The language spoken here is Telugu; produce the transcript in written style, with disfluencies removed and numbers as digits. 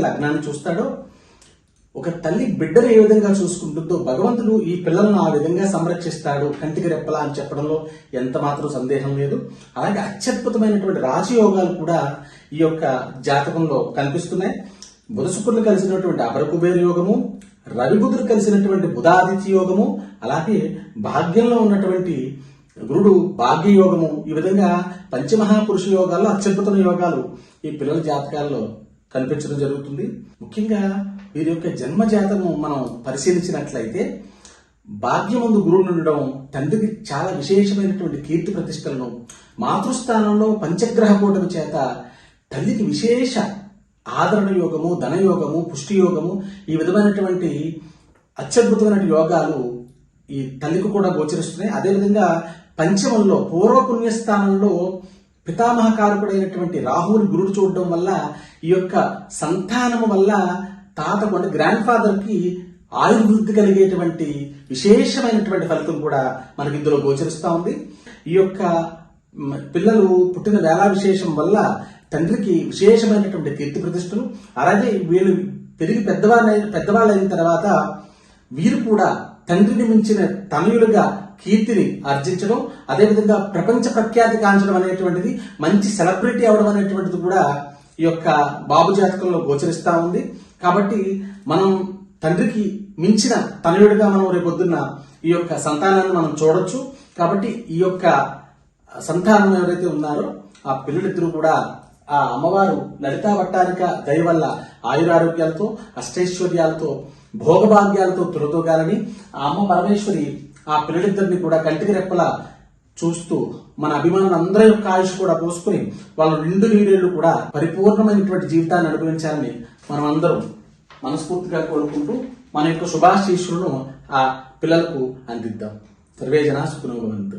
లగ్నాన్ని చూస్తాడో, ఒక తల్లి బిడ్డను ఏ విధంగా చూసుకుంటుందో భగవంతుడు ఈ పిల్లలను ఆ విధంగా సంరక్షిస్తాడు కంటికి రెప్పలా అని చెప్పడంలో ఎంత మాత్రం సందేహం లేదు. అలాగే అత్యద్భుతమైనటువంటి రాజయోగాలు కూడా ఈ యొక్క జాతకంలో కనిపిస్తున్నాయి. బుధ శుక్రులు కలిసినటువంటి అపరకుబేర యోగము, రవి బుధులు కలిసినటువంటి బుధాదిత్య యోగము, అలాగే భాగ్యంలో ఉన్నటువంటి గురుడు భాగ్య యోగము, ఈ విధంగా పంచమహాపురుష యోగాల్లో అత్యద్భుతమైన యోగాలు ఈ పిల్లల జాతకాల్లో కనిపించడం జరుగుతుంది. ముఖ్యంగా వీరి యొక్క జన్మ జాతకము మనం పరిశీలించినట్లయితే భాగ్యమందు గురువు ఉండడం తండ్రికి చాలా విశేషమైనటువంటి కీర్తి ప్రతిష్టలను, మాతృస్థానంలో పంచగ్రహ కూటమి చేత తల్లికి విశేష ఆదరణ యోగము, ధనయోగము, పుష్టి యోగము, ఈ విధమైనటువంటి అత్యద్భుతమైన యోగాలు ఈ తల్లికి కూడా గోచరిస్తున్నాయి. అదేవిధంగా పంచమంలో పూర్వపుణ్యస్థానంలో పితామహకారకుడైనటువంటి రాహువుని గురుడు చూడడం వల్ల ఈ యొక్క సంతానము వల్ల తాతకు అంటే గ్రాండ్ ఫాదర్ కి ఆయుర్వృద్ధి కలిగేటువంటి విశేషమైనటువంటి ఫలితం కూడా మనకి ఇందులో గోచరిస్తూ ఉంది. ఈ యొక్క పిల్లలు పుట్టిన వేళ విశేషం వల్ల తండ్రికి విశేషమైనటువంటి కీర్తి ప్రతిష్టలు, అలాగే వీళ్ళు పెరిగి పెద్దవాళ్ళైన తర్వాత వీరు కూడా తండ్రిని మించిన తనయులుగా కీర్తిని ఆర్జించడం, అదేవిధంగా ప్రపంచ ప్రఖ్యాతి కాంచడం అనేటువంటిది, మంచి సెలబ్రిటీ అవడం అనేటువంటిది కూడా ఈ యొక్క బాబు జాతకంలో గోచరిస్తా ఉంది. కాబట్టి మనం తండ్రికి మించిన తనయుడిగా మనం రేపొద్దున్న ఈ యొక్క సంతానాన్ని మనం చూడొచ్చు. కాబట్టి ఈ యొక్క సంతానం ఎవరైతే ఉన్నారో ఆ పిల్లలిద్దరూ కూడా ఆ అమ్మవారు లలితా వట్టారిక దయ వల్ల ఆయురారోగ్యాలతో, అష్టైశ్వర్యాలతో, భోగభాగ్యాలతో తులతూగాలని ఆ అమ్మ పరమేశ్వరి ఆ పిల్లలిద్దరిని కూడా కంటికి రెప్పలా చూస్తూ మన అభిమానులందరి యొక్క ఆయుష్ కూడా పోసుకుని వాళ్ళ నిండు నీడేళ్లు కూడా పరిపూర్ణమైనటువంటి జీవితాన్ని అనుభవించాలని మనం అందరం మనస్ఫూర్తిగా కోరుకుంటూ మన యొక్క శుభాశీస్సులను ఆ పిల్లలకు అందిద్దాం. సర్వే జనా సుఖినో భవంతు.